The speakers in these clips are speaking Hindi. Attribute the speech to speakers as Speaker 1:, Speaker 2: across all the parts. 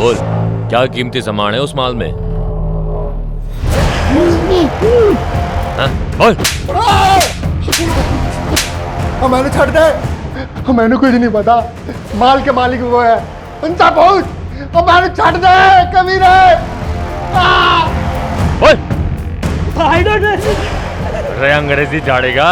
Speaker 1: बोल, क्या कीमती सामान है उस माल में? हाँ, बोल।
Speaker 2: मैंने छड़ दे, मैंने कुछ नहीं पता, माल के मालिक वो है, उनका पहुंच, मैंने छड़ दे कभी रे।
Speaker 1: बोल। रे अंग्रेजी झाड़ेगा।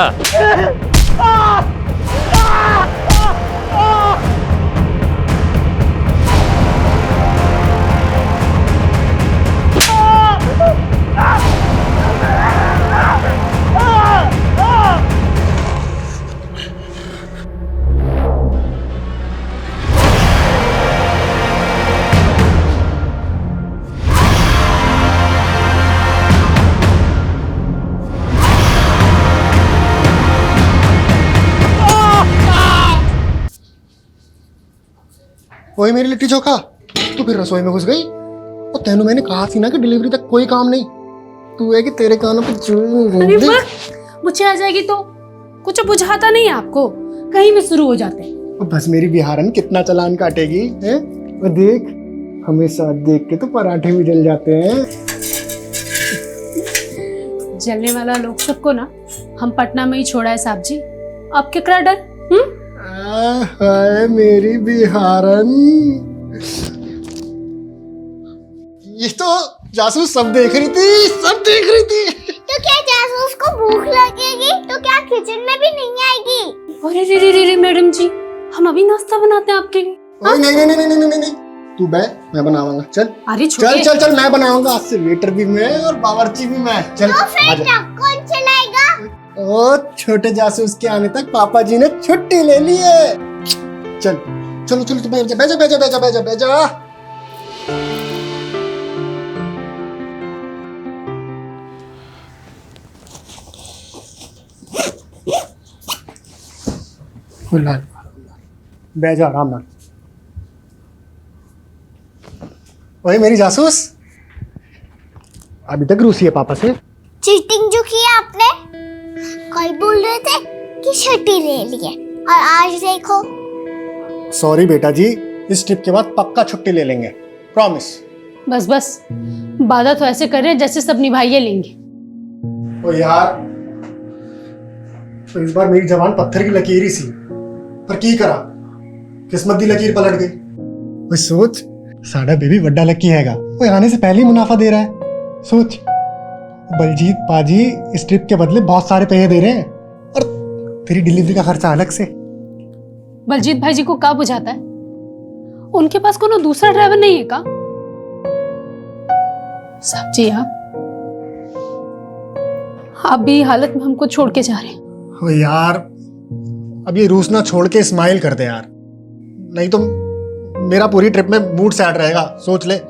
Speaker 2: वही मेरी लिट्टी चोखा, तू फिर रसोई में घुस गई। और तेनू मैंने कहा थी ना कि डिलीवरी तक कोई काम नहीं, तू है कि तेरे कानों पे
Speaker 3: अरे मुझे आ जाएगी तो कुछ बुझाता नहीं है आपको, कहीं भी शुरू हो जाते हैं।
Speaker 2: बस मेरी बिहारन कितना चालान काटेगी है? वो देख, हमेशा देख के तो पराठे भी जल जाते हैं।
Speaker 3: जलने वाला लोग सबको ना हम पटना में ही छोड़ा है साहब जी, आप क्या डर?
Speaker 2: हाय मेरी बिहारन, ये तो जासूस सब देख रही थी, सब देख रही थी।
Speaker 4: तो क्या जासूस को भूख लगेगी तो क्या किचन में भी नहीं आएगी?
Speaker 3: अरे रे रे रे रे मैडम जी, हम अभी नाश्ता बनाते हैं आपके लिए।
Speaker 2: नहीं नहीं नहीं नहीं नहीं नहीं, तू बै, मैं बनाऊंगा। चल
Speaker 3: अरे
Speaker 2: चल चल चल, मैं बनाऊंगा, आज से वेटर भी मैं और बावर्ची भी मैं। चल
Speaker 4: तो फिर ट्रक कौन चलाएगा?
Speaker 2: ओ छोटे जासूस के आने तक पापा जी ने छुट्टी ले ली है। चल चलो चलो, बैठ जा बैठ जा बैठ जा बैठ जा बैठ जा। बैठ जा आराम नाल। ओए मेरी जासूस, अभी तक रूसी है पापा से?
Speaker 4: चीटिंग जो किया आपने, कल बोल रहे थे कि छुट्टी ले ली है और आज देखो।
Speaker 2: सॉरी बेटा जी, इस ट्रिप के बाद पक्का छुट्टी ले लेंगे, प्रॉमिस।
Speaker 3: बस बस, वादा तो ऐसे कर रहे हैं जैसे सब निभाइए लेंगे।
Speaker 2: ओ यार, तो इस बार मेरी जबान पत्थर की लकीर ही सी, पर की करा, किस्मत दी लकीर पलट गई। ओए सोच, साडा बेबी बड़ा लकी हैगा, वो आने से पहले ही मुनाफा दे रहा है। सोच, बलजीत पाजी इस ट्रिप के बदले बहुत सारे पैसे दे रहे हैं, और तेरी डिलीवरी का खर्चा अलग से।
Speaker 3: बलजीत भाई जी को क्या बुझाता है? उनके पास कोनो दूसरा ड्राइवर नहीं है का? साहब जी आप भी हालत में हमको छोड़ के जा रहे हैं।
Speaker 2: ओ यार, अब ये रूस ना छोड़ के स्माइल कर दे यार, नहीं तो मेरा पूरी ट्रिप में मूड सैड रहेगा, सोच ले।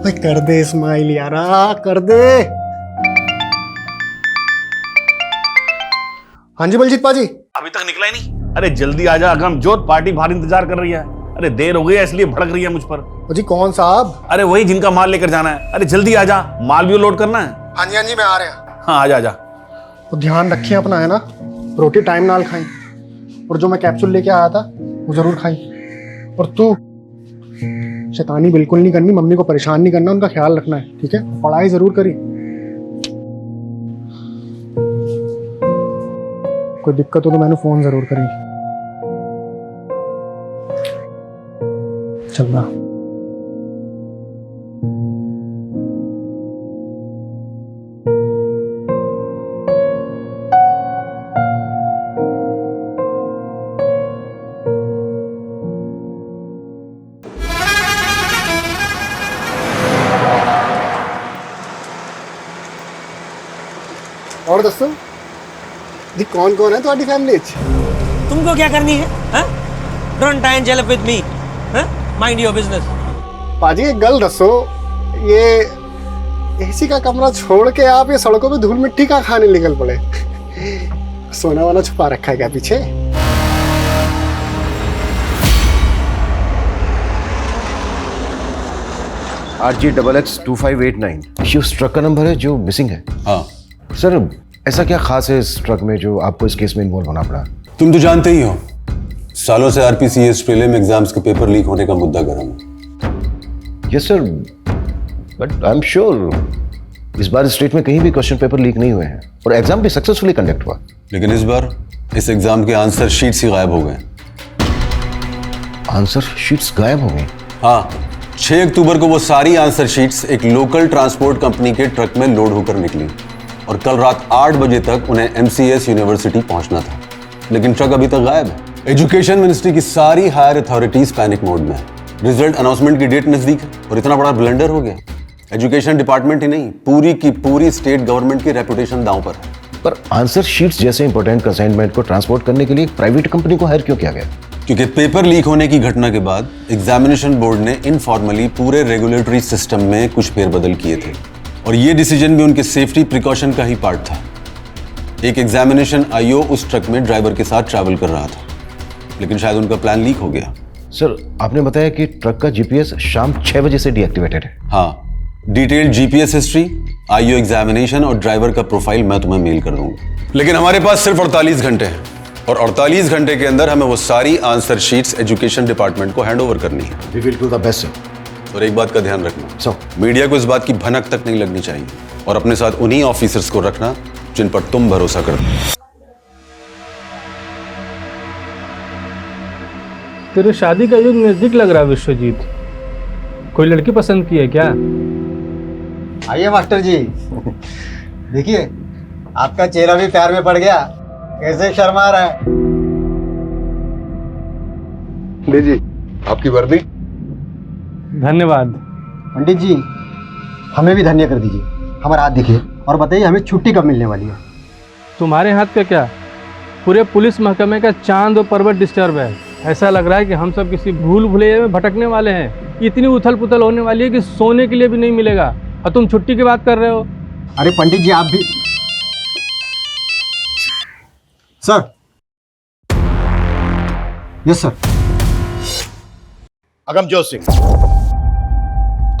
Speaker 2: कर दे स्माइल यार, कर दे। हाँ जी बलजीत पाजी।
Speaker 5: अभी तक निकला ही नहीं? अरे जल्दी आ जा अगम जोत, पार्टी बाहर इंतजार कर रही है। अरे देर हो गई है इसलिए भड़क रही है मुझ पर।
Speaker 2: जी कौन साहब?
Speaker 5: अरे वही जिनका माल लेकर जाना है। अरे जल्दी आ जा, माल भी लोड करना है।
Speaker 2: हाँ जी मैं आ रहा हूँ।
Speaker 5: हाँ आ जा।
Speaker 2: तो ध्यान रखिए अपना, है ना, रोटी टाइम नाल खाई, और जो मैं कैप्सूल लेके आया था वो जरूर खाई। और तू शैतानी बिल्कुल नहीं करनी, मम्मी को परेशान नहीं करना, उनका ख्याल रखना है, ठीक है? पढ़ाई जरूर करी। कोई दिक्कत हो तो मैंने फोन जरूर करी। चलना। और दोस्तों जी, कौन कौन है तुम्हारी फैमिली?
Speaker 6: तुमको क्या करनी है? डोंट टाइम जेलफ with me, mind your business.
Speaker 2: पाजी एक गल दसो, ये एसी का कमरा छोड़ के आप ये सड़कों पे धूल मिट्टी का खाने निकल पड़े? सोना वाना छुपा रखा है क्या पीछे?
Speaker 7: RG XX2589 ये उस ट्रक का नंबर है जो मिसिंग है।
Speaker 8: हाँ
Speaker 7: सर, ऐसा क्या खास है इस ट्रक में जो आपको इस केस में इन्वॉल्व होना पड़ा?
Speaker 8: तुम तो जानते ही हो, सालों से RPCS प्रीलिम एग्जाम्स के पेपर लीक होने का मुद्दा गर्म है।
Speaker 7: Yes sir, but I am sure इस बार स्टेट में कहीं भी क्वेश्चन पेपर लीक नहीं हुए हैं और एग्जाम भी सक्सेसफुली कंडक्ट हुआ।
Speaker 8: लेकिन इस बार इस एग्जाम के आंसर शीट्स ही गायब हो गए।
Speaker 7: आंसर शीट्स गायब हो गई?
Speaker 8: हाँ, 6 अक्टूबर को वो सारी आंसर शीट्स एक लोकल ट्रांसपोर्ट कंपनी के ट्रक में लोड होकर निकली और कल रात 8 बजे तक उन्हें MCS यूनिवर्सिटी पहुंचना था, लेकिन ट्रक अभी तक गायब है। एजुकेशन मिनिस्ट्री की सारी हायर अथॉरिटीज पैनिक मोड में है। रिजल्ट अनाउंसमेंट की डेट नजदीक है और इतना बड़ा ब्लंडर हो गया। एजुकेशन डिपार्टमेंट ही नहीं, पूरी की पूरी स्टेट गवर्नमेंट की रेपुटेशन दांव पर है।
Speaker 7: पर आंसर शीट्स जैसे इंपॉर्टेंट असाइनमेंट को ट्रांसपोर्ट करने के लिए एक प्राइवेट कंपनी को हायर क्यों किया गया?
Speaker 8: क्योंकि पेपर लीक होने की घटना के बाद एग्जामिनेशन बोर्ड ने इनफॉर्मली पूरे रेगुलेटरी सिस्टम में कुछ फेरबदल किए थे और ये डिसीजन भी उनके सेफ्टी प्रिकॉशन का ही पार्ट था। एक एग्जामिनेशन IO उस ट्रक में ड्राइवर के साथ ट्रैवल कर रहा था, लेकिन शायद उनका प्लान लीक हो गया।
Speaker 7: सर, आपने बताया कि ट्रक का GPS शाम 6 बजे से डीएक्टिवेटेड है।
Speaker 8: हाँ, detailed GPS history, IO examination और ड्राइवर का प्रोफाइल मैं तुम्हें मेल कर दूंगा। लेकिन हमारे पास सिर्फ 48 घंटे हैं और 48 घंटे के अंदर हमें वो सारी आंसर शीट्स एजुकेशन डिपार्टमेंट को हैंड ओवर करनी है।
Speaker 7: We will do the best sir.
Speaker 8: और एक बात का ध्यान रखना,
Speaker 7: सर,
Speaker 8: मीडिया को इस बात की भनक तक नहीं लगनी चाहिए और अपने साथ उन्हीं ऑफिसर्स को रखना जिन पर तुम भरोसा करते हो।
Speaker 9: तेरे शादी का युग नजदीक लग रहा है विश्वजीत। कोई लड़की पसंद की है क्या?
Speaker 2: आइए मास्टर जी, देखिए आपका चेहरा भी प्यार में पड़ गया। कैसे शर्मा रहा है।
Speaker 10: लीजिए आपकी वर्दी।
Speaker 9: धन्यवाद।
Speaker 2: पंडित जी, हमें भी धन्य कर दीजिए। हमारा हाथ दिखिए और बताइए हमें छुट्टी कब मिलने वाली है।
Speaker 9: तुम्हारे हाथ का क्या, पूरे पुलिस महकमे का चांद और पर्वत डिस्टर्ब है। ऐसा लग रहा है कि हम सब किसी भूल भुलैया में भटकने वाले हैं। इतनी उथल पुथल होने वाली है कि सोने के लिए भी नहीं मिलेगा और तुम छुट्टी की बात कर रहे हो।
Speaker 2: अरे पंडित जी, आप भी। Sir. Yes sir.
Speaker 7: Agamjot Singh,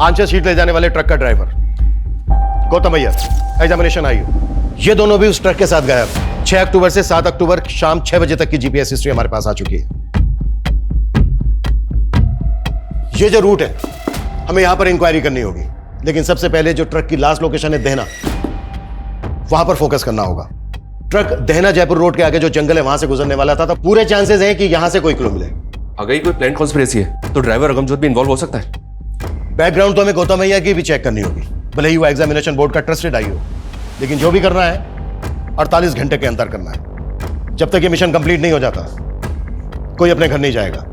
Speaker 7: answer sheet ले जाने वाले ट्रक का driver. Gautam Iyer, examination IO, ये दोनों भी उस ट्रक के साथ गायब। 6 अक्टूबर से 7 अक्टूबर शाम 6 बजे तक की GPS हिस्ट्री हमारे पास आ चुकी है। ये जो रूट है, हमें यहां पर इंक्वायरी करनी होगी, लेकिन सबसे पहले जो ट्रक की लास्ट लोकेशन है दहना, वहां पर फोकस करना होगा। ट्रक दहना जयपुर रोड के आगे जो जंगल है वहां से गुजरने वाला था, तो पूरे चांसेस हैं कि यहां से कोई क्लू मिले।
Speaker 10: अगर ये कोई प्लान कॉन्स्पिरेसी है तो ड्राइवर अगमजोत भी इन्वॉल्व हो सकता है।
Speaker 7: बैकग्राउंड तो हमें गौतम अय्यर की भी चेक करनी होगी, भले ही वो एग्जामिनेशन बोर्ड का ट्रस्टेड IO, लेकिन जो भी करना है 48 घंटे के अंदर करना है। जब तक ये मिशन कंप्लीट नहीं हो जाता कोई अपने घर नहीं जाएगा,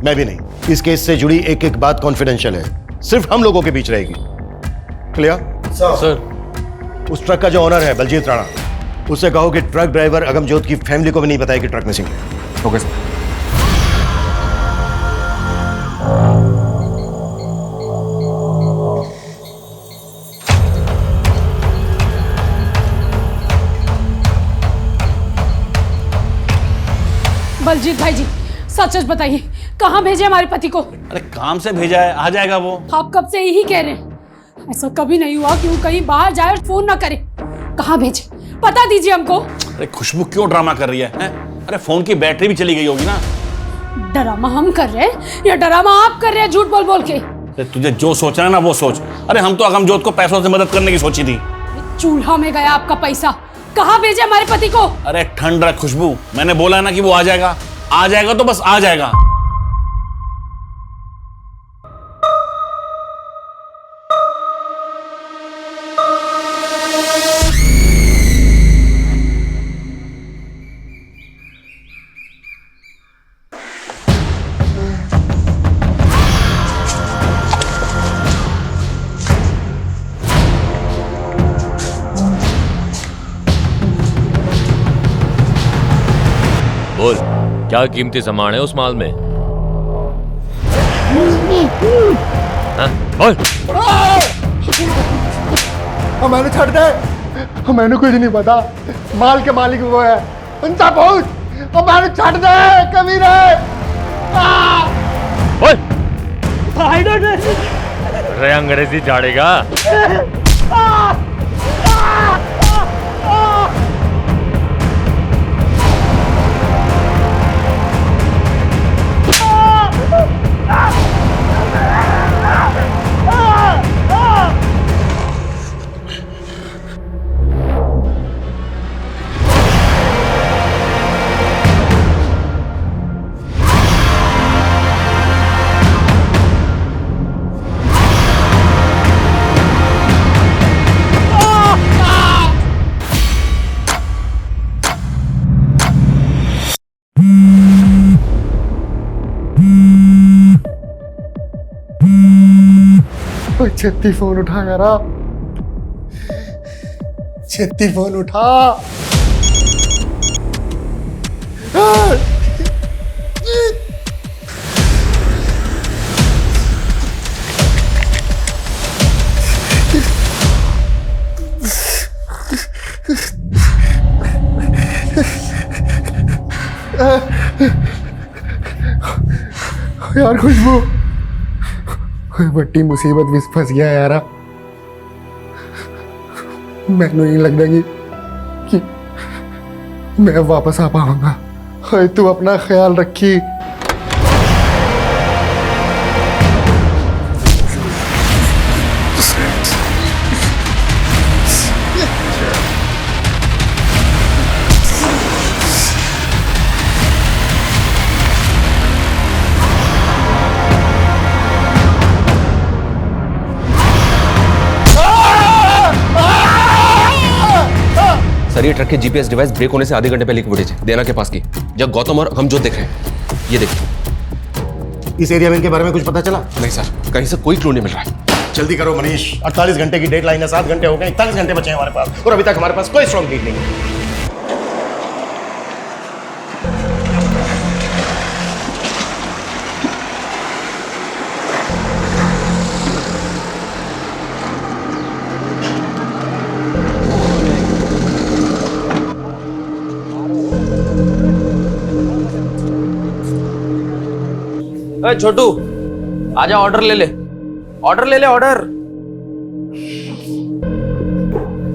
Speaker 7: मैं भी नहीं। इस केस से जुड़ी एक एक बात कॉन्फिडेंशियल है, सिर्फ हम लोगों के बीच रहेगी। Clear
Speaker 10: sir.
Speaker 7: उस ट्रक का जो ओनर है बलजीत राणा, उससे कहो कि ट्रक ड्राइवर अगमजोत की फैमिली को भी नहीं बताया कि ट्रक मिसिंग है।
Speaker 10: Okay sir.
Speaker 3: बलजीत भाई जी, सच सच बताइए, कहाँ भेजे हमारे पति को?
Speaker 5: अरे काम से भेजा है, आ जाएगा वो।
Speaker 3: आप कब से यही कह रहे हैं। ऐसा कभी नहीं हुआ कि वो कहीं बाहर जाए और फोन ना करे। कहाँ भेजे, पता दीजिए हमको।
Speaker 5: अरे खुशबू क्यों ड्रामा कर रही है, हैं? अरे फोन की बैटरी भी चली गई होगी ना।
Speaker 3: ड्रामा हम कर रहे हैं या ड्रामा आप कर रहे हैं झूठ बोल बोल के?
Speaker 5: अरे तुझे जो सोचना है ना वो सोच। अरे हम तो अगमजोत को पैसों से मदद करने की सोची थी।
Speaker 3: चूल्हा में गया आपका पैसा। कहाँ भेजे हमारे पति को?
Speaker 5: अरे ठंड रख खुशबू, मैंने बोला ना कि वो आ जाएगा। आ जाएगा तो बस आ जाएगा।
Speaker 1: बोल, क्या कीमती सामान है उस माल में? हाँ? बोल।
Speaker 2: मैंने छड़ दे। मैंने कुछ नहीं पता। माल के मालिक वो है, उनका बहुत। मैंने छड़ दे कभी रे।
Speaker 1: बोल। अरे अंग्रेजी झाड़ेगा।
Speaker 2: छेती फोन उठा यार, छेती फोन उठा। यार खुशबू, बड़ी मुसीबत विच फस गया यार। मैनू नहीं लगता कि मैं वापस आ पाऊंगा। तू अपना ख्याल रखी।
Speaker 10: सर ये ट्रक के जीपीएस डिवाइस ब्रेक होने से आधे घंटे पहले की फुटेज है, देना के पास की, जब गौतम और हम जो देख रहे हैं। ये देखिए।
Speaker 7: इस एरिया में इनके बारे में कुछ पता चला?
Speaker 10: नहीं सर, कहीं से कोई क्लू नहीं मिल रहा है।
Speaker 7: जल्दी करो मनीष, 48 घंटे की डेडलाइन है, 7 घंटे हो गए, 41 घंटे बचे हैं हमारे पास, और अभी तक हमारे पास कोई स्ट्रॉन्ग लीड नहीं है।
Speaker 10: छोटू आजा, ऑर्डर ले ले, ऑर्डर ले ले, ऑर्डर।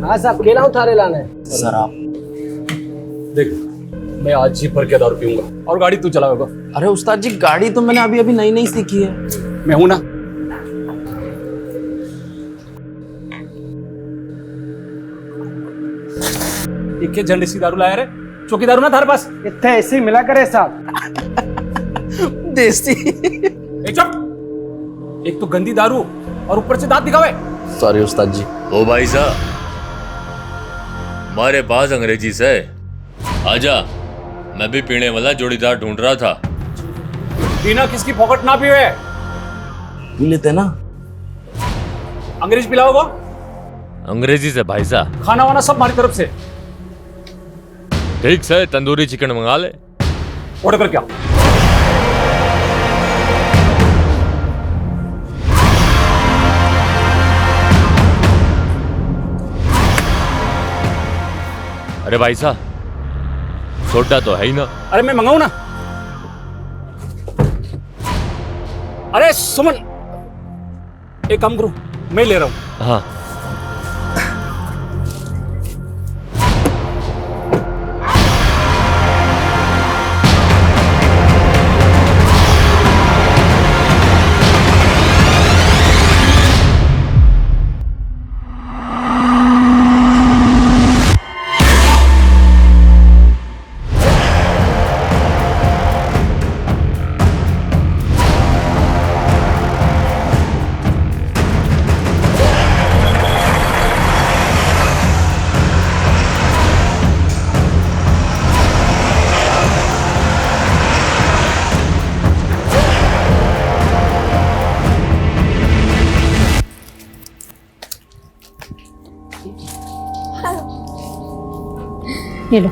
Speaker 6: हाँ साहब, केला उतारे लाना है।
Speaker 10: सर आप
Speaker 9: देख, मैं आज ही भर के दारू पीऊंगा और गाड़ी तू चलाएगा।
Speaker 10: अरे उस्ताद जी, गाड़ी तो मैंने अभी अभी नई नई सीखी है।
Speaker 9: मैं हूं ना। एक झंडे दारू लाया रे, चौकी दारू ना थारे पास
Speaker 6: इतने ऐसे ही मिला करे साहब।
Speaker 10: देसी।
Speaker 9: चुप, एक तो गंदी दारू और ऊपर से दांत दिखावे।
Speaker 10: सॉरी उस्ताद जी।
Speaker 1: ओ भाई साहब, हमारे पास अंग्रेजी से आजा, मैं भी पीने वाला जोड़ीदार ढूंढ रहा था।
Speaker 9: बिना किसकी पॉकेट ना पीवे।
Speaker 10: पी लेते ना।
Speaker 9: अंग्रेज पिलाओ वो।
Speaker 1: अंग्रेजी से भाई साहब।
Speaker 9: खाना वाना सब हमारी तरफ से।
Speaker 1: ठीक से तंदूरी चिकन मंगा ले।
Speaker 9: ऑर्डर कर क्या?
Speaker 1: अरे भाई साहब, सोडा तो है ही ना।
Speaker 9: अरे मैं मंगाऊं ना। अरे सुमन, एक काम करो, मैं ले रहा हूं।
Speaker 1: हाँ
Speaker 3: ये लो।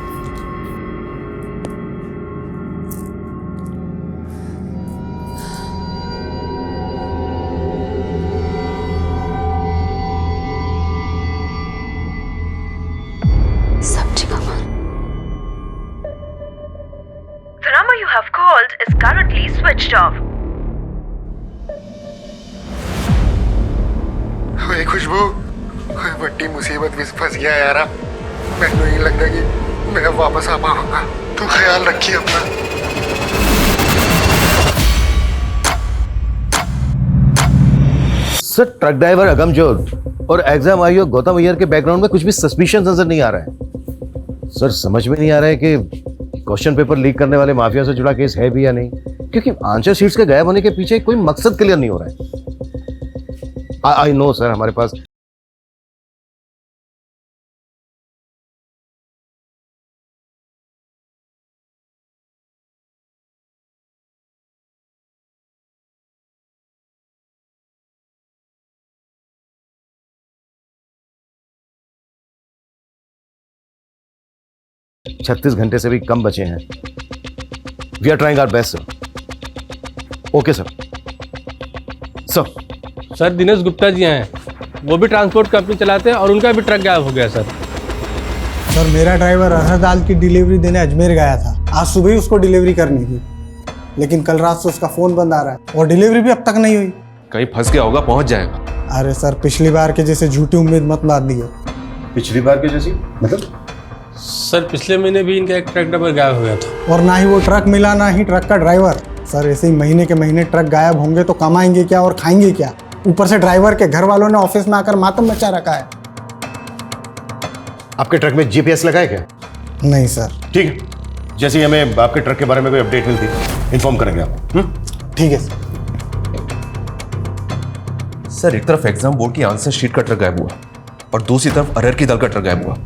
Speaker 11: सब्जी कमान। The number you have called is currently switched off.
Speaker 2: ओए खुशबू, ओए बड़ी मुसीबत में फंस गया यार। मैनू नहीं लगता कि मैं वापस आ पाऊंगा। तू ख्याल रखिए अपना।
Speaker 7: सर ट्रक ड्राइवर अगमजोत और एग्जाम आईओ गौतम अय्यर के बैकग्राउंड में कुछ भी सस्पिशियस नजर नहीं आ रहा है। सर समझ में नहीं आ रहा है कि क्वेश्चन पेपर लीक करने वाले माफिया से जुड़ा केस है भी या नहीं, क्योंकि आंसर शीट्स के गायब होने के पीछे कोई मकसद क्लियर नहीं हो रहा है। आई नो सर, हमारे पास 36 घंटे से भी कम बचे हैं। We are trying our best sir. Okay sir.
Speaker 9: Sir Dinesh Gupta ji हैं, वो भी ट्रांसपोर्ट कंपनी चलाते हैं और उनका भी ट्रक गायब हो गया सर।
Speaker 2: सर मेरा ड्राइवर अरहर दाल की डिलीवरी देने अजमेर गया था। आज सुबह ही उसको डिलीवरी करनी थी, लेकिन कल रात से उसका फ़ोन बंद आ रहा है और डिलीवरी भी अब तक नहीं हुई।
Speaker 10: कहीं फंस गया होगा, पहुंच जाएगा।
Speaker 2: अरे सर पिछली बार के जैसे झूठी उम्मीद मत बांध दिए।
Speaker 7: पिछली बार के जैसी मतलब?
Speaker 9: सर पिछले महीने भी इनका एक ट्रक ड्राइवर गायब हो गया था।
Speaker 2: और ना ही वो ट्रक मिला, ना ही ट्रक का ड्राइवर। सर ऐसे ही महीने के महीने ट्रक गायब होंगे तो कमाएंगे क्या और खाएंगे क्या? ऊपर से ड्राइवर के घर वालों ने ऑफिस में आकर मातम मचा रखा है।
Speaker 7: आपके ट्रक में जीपीएस लगा है क्या?
Speaker 2: नहीं सर।
Speaker 7: ठीक है, जैसे ही हमें आपके ट्रक के बारे में कोई अपडेट मिलती है इन्फॉर्म करेंगे आपको।
Speaker 2: ठीक है सर।
Speaker 10: सर एक तरफ एग्जाम बोर्ड की आंसर शीट का ट्रक गायब हुआ और दूसरी तरफ अरहर की दाल का ट्रक गायब हुआ।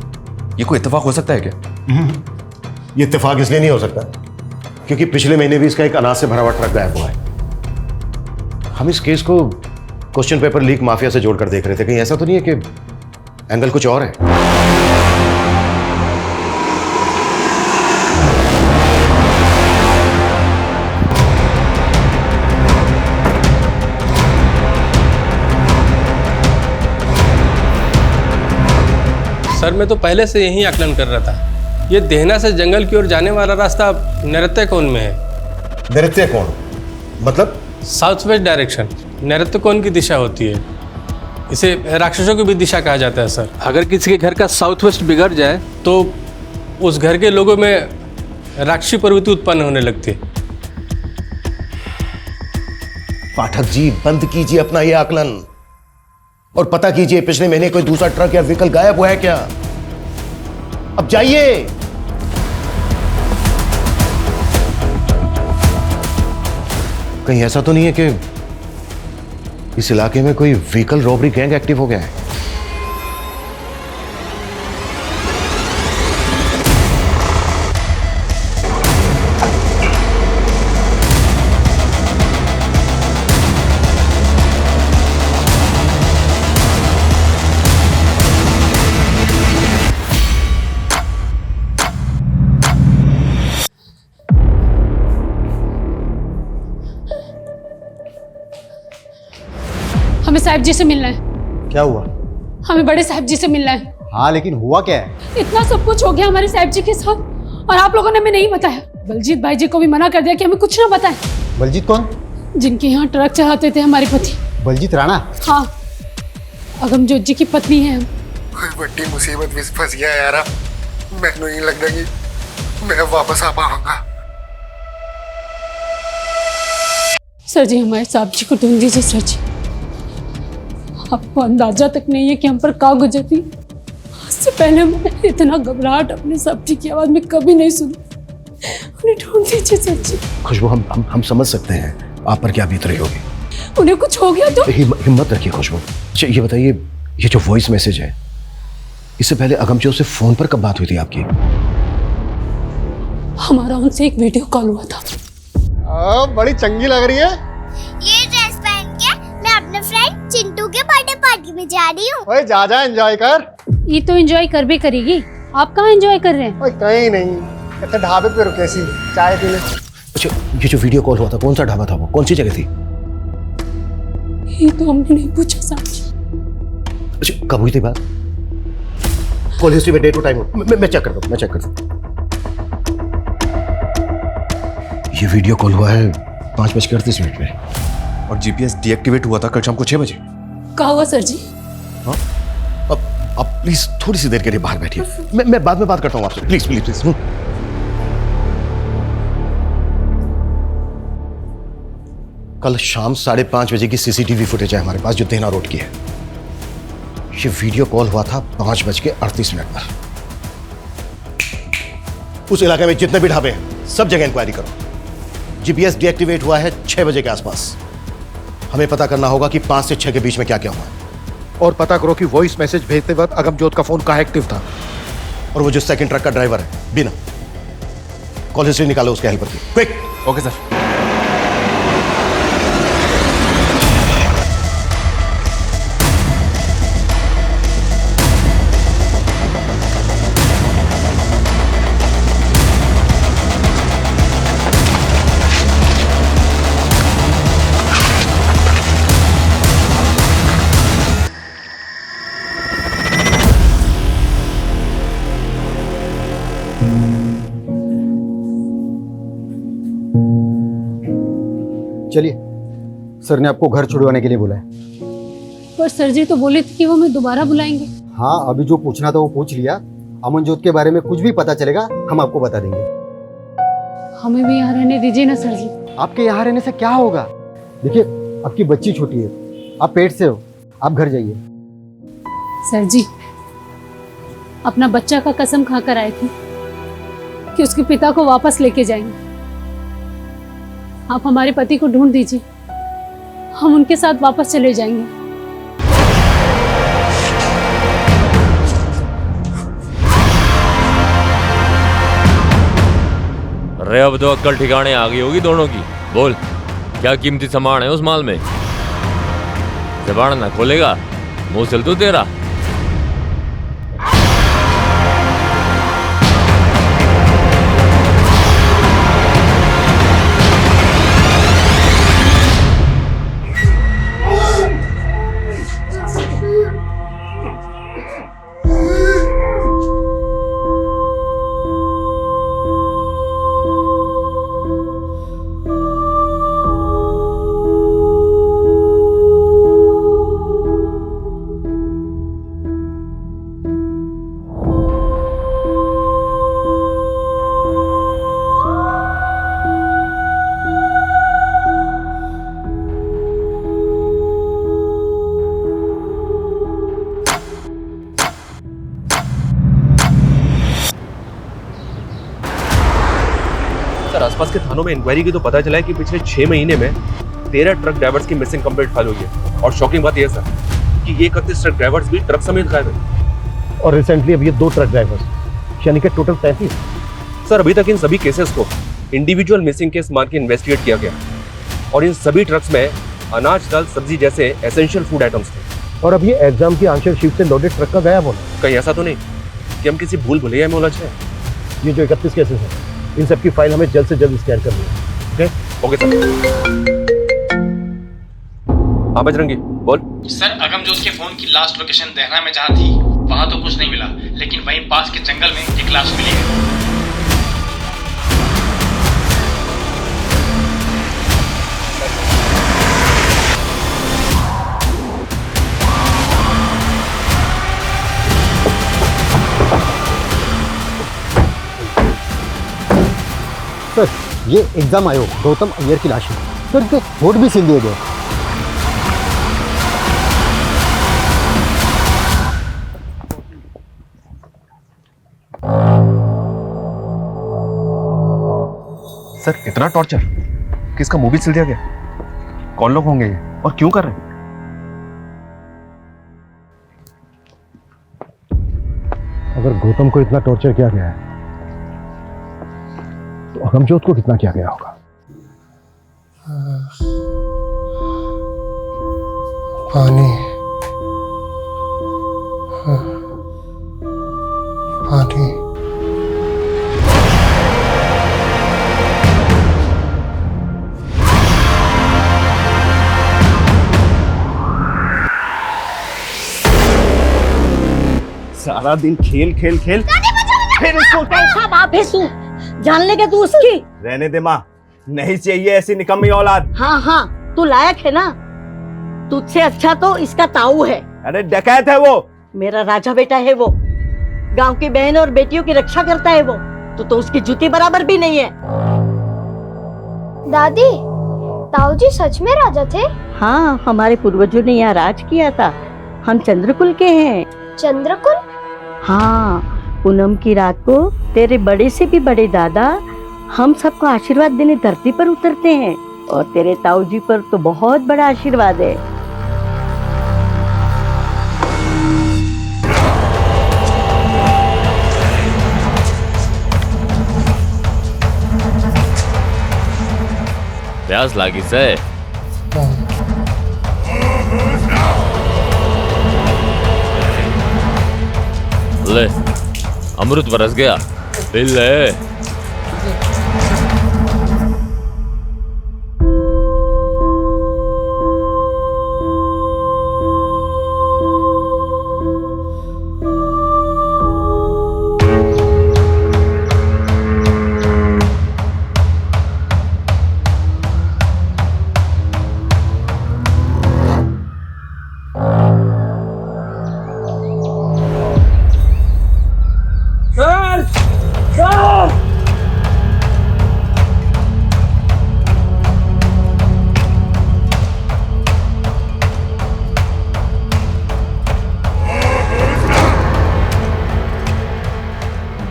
Speaker 10: ये कोई इत्तेफाक हो सकता है क्या?
Speaker 7: ये इत्तेफाक इसलिए नहीं हो सकता क्योंकि पिछले महीने भी इसका एक अनाज से भरा हुआ ट्रक गायब हुआ है। हम इस केस को क्वेश्चन पेपर लीक माफिया से जोड़कर देख रहे थे। कहीं ऐसा तो नहीं है कि एंगल कुछ और है?
Speaker 9: सर मैं तो पहले से यही आकलन कर रहा था। ये देहना से जंगल की ओर जाने वाला रास्ता नैऋत्य-कोण में है।
Speaker 7: नैऋत्य-कोण मतलब?
Speaker 9: साउथ वेस्ट डायरेक्शन नैऋत्य-कोण की दिशा होती है। इसे राक्षसों की भी दिशा कहा जाता है सर। अगर किसी के घर का साउथ वेस्ट बिगड़ जाए तो उस घर के लोगों में राक्षसी प्रवृत्ति उत्पन्न होने लगती है।
Speaker 7: पाठक जी बंद कीजिए अपना ये आकलन और पता कीजिए पिछले महीने कोई दूसरा ट्रक या व्हीकल गायब हुआ है क्या? अब जाइए। कहीं ऐसा तो नहीं है कि इस इलाके में कोई व्हीकल रॉबरी गैंग एक्टिव हो गया है?
Speaker 3: हमें साहब जी से मिलना है।
Speaker 2: क्या हुआ?
Speaker 3: हमें बड़े साहब जी से मिलना है।
Speaker 2: हाँ लेकिन हुआ क्या है?
Speaker 3: इतना सब कुछ हो गया हमारे साहब जी के साथ और आप लोगों ने हमें नहीं बताया। बलजीत भाई जी को भी मना कर दिया कि हमें कुछ ना बताएं।
Speaker 2: बलजीत कौन?
Speaker 3: जिनके यहाँ ट्रक चलाते थे हमारे पति।
Speaker 2: बलजीत राणा?
Speaker 3: हाँ, अगमजोत जी की पत्नी है हम।
Speaker 2: बड़ी मुसीबत में फंस गया यार। मैंने नहीं लगता कि मैं वापस आ पाऊंगा।
Speaker 3: सर जी हमारे साहब जी को ढूंढ दीजिए सर जी। आपको अंदाजा तक नहीं है कि हम पर का गुजरती। इससे पहले मैं इतना घबराहट अपने साहब जी की आवाज में कभी नहीं सुनी। उन्हें ढूंढ दीजिए सर जी।
Speaker 7: खुशबू हम समझ सकते हैं आप पर क्या बीत रही होगी।
Speaker 3: उन्हें कुछ हो गया तो?
Speaker 7: हिम्मत रखिए खुशबू। अच्छा ये बताइए, ये जो वॉइस मैसेज है इससे पहले अगमजोत से फोन पर कब बात हुई थी आपकी?
Speaker 3: हमारा उनसे एक वीडियो कॉल हुआ था।
Speaker 2: बड़ी चंगी लग रही है।
Speaker 4: ये ड्रेस पहन के मैं अपने फ्रेंड चिंटू के बर्थडे पार्टी में जा रही हूँ।
Speaker 2: ओए जा एंजॉय कर।
Speaker 3: ये तो एंजॉय कर भी करेगी। आप कहाँ एंजॉय कर रहे हैं?
Speaker 2: ओए कहीं नहीं, इतने ढाबे पे रुके सी चाय पीने।
Speaker 7: अच्छा ये जो वीडियो कॉल हुआ था कौन सा ढाबा था वो? कौन सी जगह थी?
Speaker 3: ये तो हमने नहीं पूछा साहब जी।
Speaker 7: अच्छा कब हुई थी बात? कॉल हिस्ट्री में डेट और टाइम मैं चेक करता हूँ। ये वीडियो कॉल हुआ है 5:38 में
Speaker 10: और जीपीएस डीएक्टिवेट हुआ था कल शाम को 6 बजे।
Speaker 3: कहा हुआ सर जी?
Speaker 7: हाँ? अब प्लीज थोड़ी सी देर के लिए बाहर बैठिए। मैं बाद में बात करता हूँ आपसे। प्लीज। कल शाम 5:30 बजे की सीसीटीवी फुटेज है हमारे पास जो देना रोड की है। ये वीडियो कॉल हुआ था 5:38 पर। उस इलाके में जितने भी ढाबे हैं सब जगह इंक्वायरी करो। जीपीएस डीएक्टिवेट हुआ है 6 बजे के आसपास। हमें पता करना होगा कि 5 से 6 के बीच में क्या क्या हुआ है। और पता करो कि वॉइस मैसेज भेजते वक्त अगमजोत का फोन कहाँ एक्टिव था। और वो जो सेकंड ट्रक का ड्राइवर है बिना, कॉल हिस्ट्री निकालो उसके हेल्पर की। क्विक।
Speaker 10: Okay sir.
Speaker 12: चलिए, सर ने आपको घर छुड़वाने के लिए बोला है।
Speaker 3: पर सर जी तो बोले थे कि वो हमें दोबारा बुलाएंगे।
Speaker 12: हाँ, अभी जो पूछना था वो पूछ लिया। अमनजोत के बारे में कुछ भी पता चलेगा हम आपको बता देंगे।
Speaker 3: हमें भी यहाँ रहने दीजिए ना सर जी।
Speaker 12: आपके यहाँ रहने से क्या होगा? देखिए, आपकी बच्ची छोटी है, आप पेट से हो, आप घर जाइए।
Speaker 3: सर जी, अपना बच्चा का कसम खाकर आए थे कि उसके पिता को वापस लेके जाएंगे। आप हमारे पति को ढूंढ दीजिए, हम उनके साथ वापस चले जाएंगे।
Speaker 1: अरे अब तो अक्कल ठिकाने आ गई होगी दोनों की। बोल, क्या कीमती सामान है उस माल में? जबान ना खोलेगा, मुंह चल तू तेरा।
Speaker 10: सर, आसपास के थानों में इंक्वायरी की तो पता चला है कि पिछले 6 महीने में 13 ट्रक ड्राइवर्स की मिसिंग कंप्लेंट फाइल हुई है। और शॉकिंग बात यह है सर कि ये 31 ट्रक ड्राइवर्स भी ट्रक समेत गायब है।
Speaker 7: और रिसेंटली अब ये 2 ट्रक ड्राइवर्स, यानी कि टोटल 33।
Speaker 10: सर, अभी तक इन सभी केसेस को इंडिविजुअल मिसिंग केस मान के इन्वेस्टिगेट किया गया और इन सभी ट्रक्स में अनाज, दाल, सब्जी जैसे एसेंशियल फूड आइटम्स थे।
Speaker 7: और अब ये एग्जाम की आंसर शीट से लोडेड ट्रक का गायब होना।
Speaker 10: कहीं ऐसा तो नहीं कि हम किसी भूल भुलैया में उलझ गए?
Speaker 7: ये जो 31 केसेस हैं, इन सब की फाइल हमें जल्द से जल्द स्कैन करनी है।
Speaker 10: Okay sir. हाँ बजरंगी, बोल।
Speaker 13: सर, अगमजोत के फोन की लास्ट लोकेशन देहरा में जहाँ थी वहाँ तो कुछ नहीं मिला, लेकिन वहीं पास के जंगल में एक लाश मिली है।
Speaker 12: सर, ये एग्जाम आयोग गौतम अय्यर की लाश है। सर, इनके वोट भी सील दिए गए।
Speaker 10: सर, इतना टॉर्चर कि इसका मुंह भी सिल दिया गया? कौन लोग होंगे ये और क्यों कर रहे हैं?
Speaker 7: अगर गौतम को इतना टॉर्चर किया गया है तो अगमजोत को कितना किया गया होगा?
Speaker 2: पानी, पानी।
Speaker 5: सारा दिन खेल खेल खेल, फिर इसको
Speaker 14: ऐसा बाप है तू, जान लेगा तू उसकी।
Speaker 5: रहने दे माँ, नहीं चाहिए ऐसी निकम्मी औलाद।
Speaker 14: हाँ हाँ, तू लायक है ना। तुझसे अच्छा तो इसका ताऊ है।
Speaker 5: अरे डकैत है वो।
Speaker 14: मेरा राजा बेटा है वो, गांव की बहन और बेटियों की रक्षा करता है वो। तो उसकी जूती बराबर भी नहीं है।
Speaker 4: दादी, ताऊ जी सच में राजा थे?
Speaker 14: हाँ, हमारे पूर्वजों ने यहाँ राज किया था। हम चंद्रकुल के हैं।
Speaker 4: चंद्रकुल?
Speaker 14: हाँ, पूनम की रात को तेरे बड़े से भी बड़े दादा हम सबको आशीर्वाद देने धरती पर उतरते हैं और तेरे ताऊ जी पर तो बहुत बड़ा आशीर्वाद है।
Speaker 1: प्यास लागी से। ले, अमृत बरस गया, पी ले।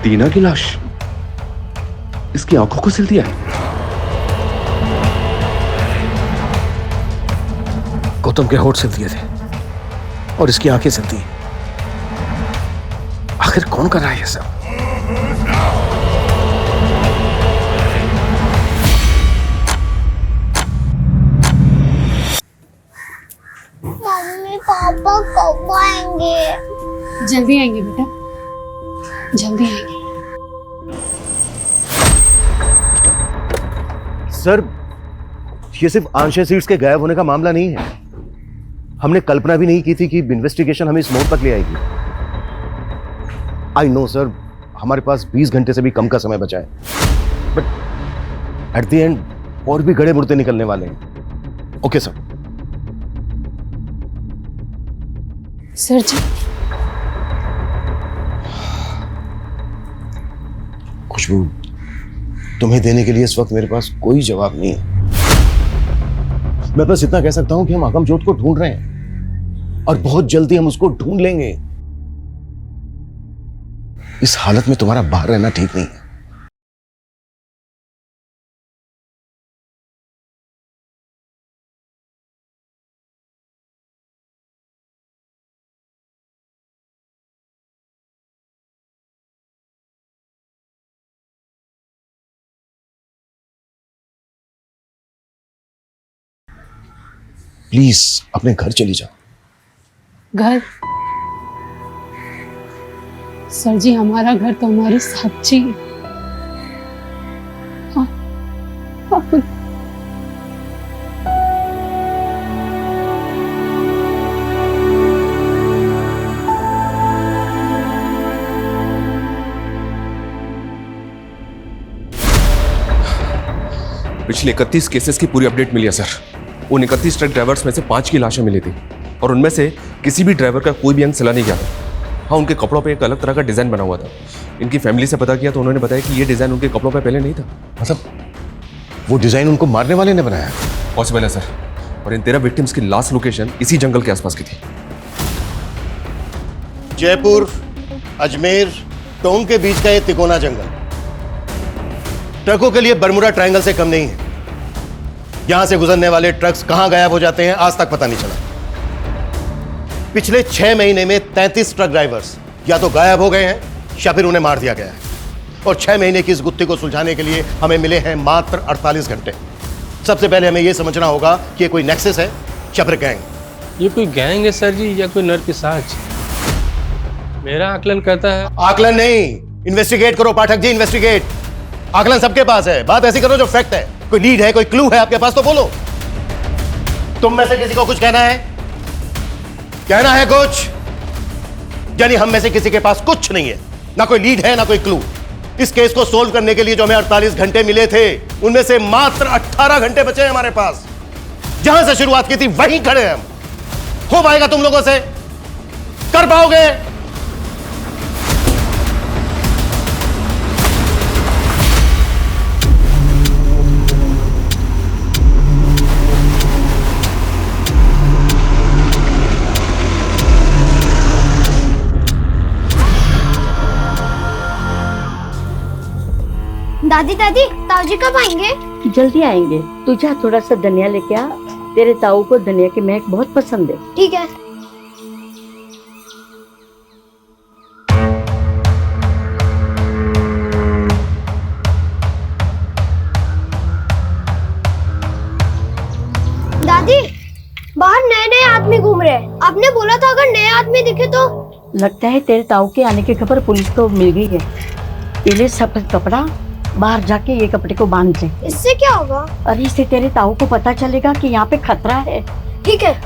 Speaker 10: दीना की लाश, इसकी आंखों को सिल दिया है।
Speaker 7: गौतम के होठ सिल दिए थे और इसकी आंखें सिल दी। आखिर कौन कर रहा है ये सब?
Speaker 4: मम्मी पापा कब आएंगे?
Speaker 3: जल्दी आएंगे बेटा, जल्दी आएंगे।
Speaker 7: सर, ये सिर्फ आंशिक सीट्स के गायब होने का मामला नहीं है। हमने कल्पना भी नहीं की थी कि इन्वेस्टिगेशन हमें इस मोड़ तक ले आएगी। आई नो सर, हमारे पास 20 घंटे से भी कम का समय बचा है, बट एट द एंड और भी गड़े मुड़ते निकलने वाले हैं। Okay sir.
Speaker 3: सर जी,
Speaker 7: खुशबू, तुम्हें देने के लिए इस वक्त मेरे पास कोई जवाब नहीं है। मैं बस इतना कह सकता हूं कि हम अगमजोत को ढूंढ रहे हैं और बहुत जल्दी हम उसको ढूंढ लेंगे। इस हालत में तुम्हारा बाहर रहना ठीक नहीं है। प्लीज अपने घर चली जाओ।
Speaker 3: घर? सर जी, हमारा घर तो हमारी साक्षी है। हाँ, आप
Speaker 10: पिछले 31 केसेस की पूरी अपडेट मिली है सर। उन 31 ट्रक ड्राइवर्स में से 5 की लाशें मिली थी और उनमें से किसी भी ड्राइवर का कोई भी अंग सिला नहीं गया था। हाँ, उनके कपड़ों पे एक अलग तरह का डिजाइन बना हुआ था। इनकी फैमिली से पता किया तो उन्होंने बताया कि ये डिजाइन उनके कपड़ों पे पहले नहीं था।
Speaker 7: मतलब वो डिजाइन उनको मारने वाले ने बनाया?
Speaker 10: पॉसिबल है सर। और इन 13 विक्टिम्स की लास्ट लोकेशन इसी जंगल के आसपास की थी।
Speaker 7: जयपुर अजमेर टोंक के बीच का ये तिकोना जंगल ट्रकों के लिए बरमुडा ट्रायंगल से कम नहीं है। यहां से गुजरने वाले ट्रक्स कहां गायब हो जाते हैं आज तक पता नहीं चला। पिछले 6 महीने में 33 ट्रक ड्राइवर्स या तो गायब हो गए हैं या फिर उन्हें मार दिया गया है। और 6 महीने की इस गुत्थी को सुलझाने के लिए हमें मिले हैं मात्र 48 घंटे। सबसे पहले हमें यह समझना होगा कि ये कोई नेक्सस है या फिर गैंग।
Speaker 9: ये कोई गैंग है सर जी या कोई नरपिशाच? मेरा आकलन कहता है।
Speaker 7: आकलन नहीं, इन्वेस्टिगेट करो पाठक जी, इन्वेस्टिगेट। आकलन सबके पास है, बात ऐसी करो जो फैक्ट है। कोई लीड है, कोई क्लू है आपके पास तो बोलो। तुम में से किसी को कुछ कहना है? कहना है कुछ? यानी हम में से किसी के पास कुछ नहीं है, ना कोई लीड है ना कोई क्लू। इस केस को सोल्व करने के लिए जो हमें 48 घंटे मिले थे उनमें से मात्र 18 घंटे बचे हैं हमारे पास। जहां से शुरुआत की थी वहीं खड़े हैं हम। हो पाएगा तुम लोगों से? कर पाओगे?
Speaker 4: दादी दादी, ताऊजी कब आएंगे?
Speaker 14: जल्दी आएंगे। तू जा थोड़ा सा धनिया लेके आ, तेरे ताऊ को धनिया की महक बहुत पसंद है।
Speaker 4: ठीक है। दादी, बाहर नए नए आदमी घूम रहे हैं। आपने बोला था अगर नए आदमी दिखे तो।
Speaker 14: लगता है तेरे ताऊ के आने की खबर पुलिस को मिल गई है। पीले सफेद कपड़ा, बाहर जाके ये कपड़े को बांध ले।
Speaker 4: इससे क्या होगा?
Speaker 14: अरे इससे तेरे ताऊ को पता चलेगा कि यहाँ पे खतरा है।
Speaker 4: ठीक है।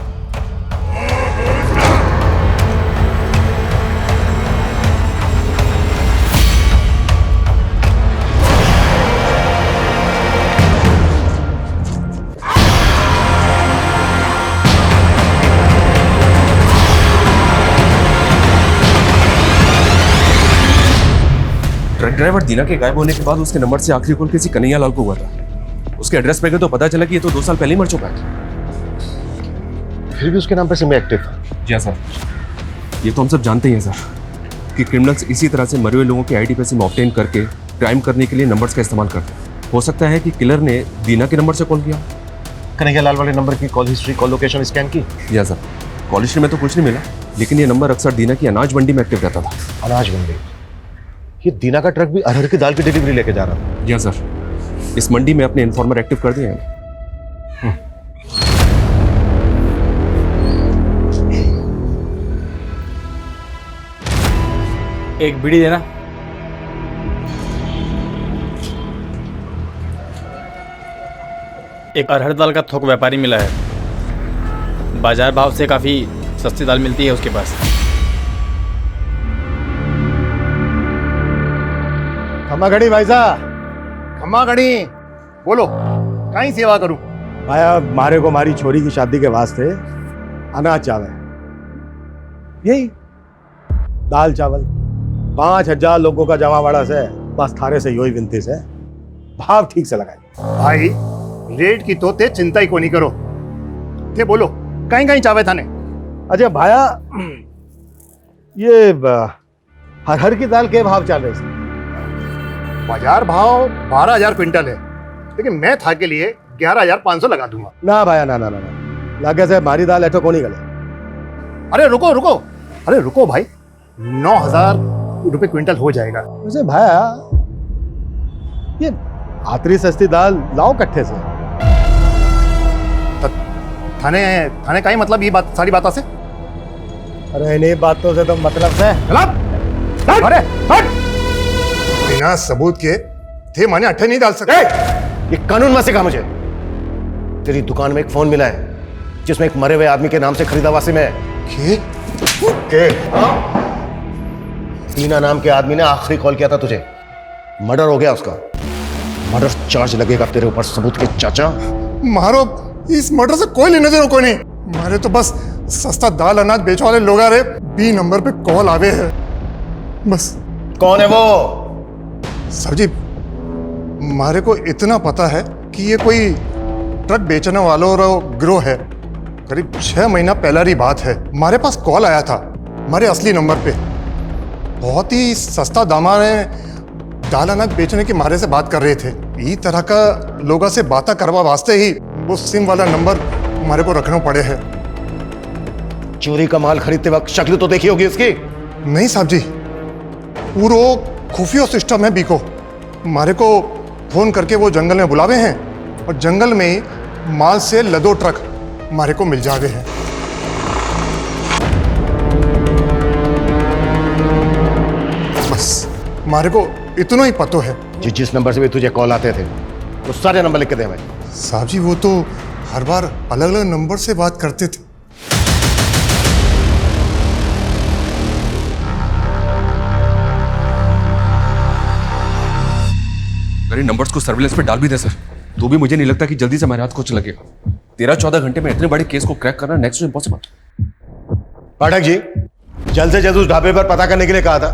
Speaker 10: ट्रक ड्राइवर दीना के गायब होने के बाद उसके नंबर से आखिरी कॉल किसी कन्हैया लाल को हुआ था। उसके एड्रेस पे गए तो पता चला कि ये तो 2 साल पहले ही मर चुका है।
Speaker 7: फिर भी उसके नाम पर सिम एक्टिव था।
Speaker 10: जी हाँ सर, ये तो हम सब जानते ही हैं सर। कि क्रिमिनल्स इसी तरह से मरे हुए लोगों के आईडी पे सिम ऑब्टेन करके क्राइम करने के लिए नंबर्स का इस्तेमाल करते हैं। हो सकता है कि किलर ने दीना के नंबर से कॉल किया।
Speaker 7: कन्हैया लाल वाले नंबर की call history, call location scan की?
Speaker 10: या सर, कॉल हिस्ट्री में तो कुछ नहीं मिला, लेकिन ये नंबर अक्सर दीना की अनाज मंडी में एक्टिव रहता था।
Speaker 7: अनाज मंडी? ये दीना का ट्रक भी अरहर की दाल की डिलीवरी लेके जा रहा था।
Speaker 10: या सर, इस मंडी में अपने इन्फॉर्मर एक्टिव कर दिए हैं।
Speaker 13: एक बीड़ी देना। एक अरहर दाल का थोक व्यापारी मिला है, बाजार भाव से काफी सस्ती दाल मिलती है उसके पास।
Speaker 7: खम्मा घड़ी भाई साहब, खम्मा घड़ी, बोलो कहीं सेवा करूं?
Speaker 15: आया मारे को मारी छोरी की शादी के वास्ते अनाज चावल, यही दाल चावल 5000 लोगों का जमावाड़ा से, बस थारे से योही विनती से भाव ठीक से लगाए।
Speaker 7: भाई रेट की तो ते चिंता ही को नहीं करो, ते बोलो कहीं कहीं चावे थाने।
Speaker 15: अच्छा भाया, ये हर की दाल के भाव चल रहे थे?
Speaker 7: बाजार भाव 12000 क्विंटल है, लेकिन मैं था के लिए 11500 लगा दूंगा।
Speaker 15: ना भाया ना ना ना ना, लागे से मारी दाल ऐठो को नहीं गले।
Speaker 7: अरे रुको रुको, अरे रुको भाई, 9000 रुपए क्विंटल हो जाएगा।
Speaker 15: वैसे भाया ये आतरी सस्ती दाल लाओ कट्ठे से।
Speaker 7: थाने थाने का ही मतलब ये बात, सारी बातों से?
Speaker 15: अरे इन्हीं बातों से तो मतलब से।
Speaker 7: अरे हट! बिना सबूत के थे माने अट्ठे नहीं डाल सकते। ये कानून में सिखा मुझे। तेरी दुकान में एक फोन मिला है जिसमें एक मरे हुए आदमी के नाम से खरीदा हुआ सिम है। के? टीना नाम के आदमी ने आखिरी कॉल किया था तुझे, मर्डर हो गया उसका। मर्डर चार्ज लगेगा तेरे ऊपर सबूत के चाचा। मारो, इस मर्डर से कोई लेने देना कोई नहीं। मारे तो बस सस्ता दाल अनाज बेचने वाले लोग आ रहे, बी नंबर पे कॉल आवे है बस। कौन है वो? सर जी, मारे को इतना पता है कि ये कोई ट्रक बेचने वालों का गिरोह है। करीब 6 महीना पहला की बात है, हमारे पास कॉल आया था हमारे असली नंबर पे। बहुत ही सस्ता दामा में दाल अनाज बेचने के मारे से बात कर रहे थे। इस तरह का लोगों से बातें करवा वास्ते ही वो सिम वाला नंबर हमारे को रखना पड़े है। चोरी का माल खरीदते वक्त शक्ल तो देखी होगी इसकी? नहीं साहब जी, पूरा खुफिया सिस्टम है बीको। हमारे को फोन करके वो जंगल में बुलावे हैं और जंगल में ही माल से लदो ट्रक हमारे को मिल जावे हैं। बस हमारे को इतना ही पतो है। जिस नंबर से भी तुझे कॉल आते थे वो सारे नंबर लिख के दे हमें। साहब जी, वो तो हर बार अलग अलग नंबर से बात करते थे।
Speaker 10: अरे नंबर्स को सर्विलेंस पे डाल भी दे सर, तो भी मुझे नहीं लगता कि जल्दी से हमारे हाथ कुछ लगेगा। 13-14 घंटे में इतने बड़े केस को क्रैक करना next to impossible.
Speaker 7: Pathak ji, जल्द से जल्द उस ढाबे पर पता करने के लिए कहा था,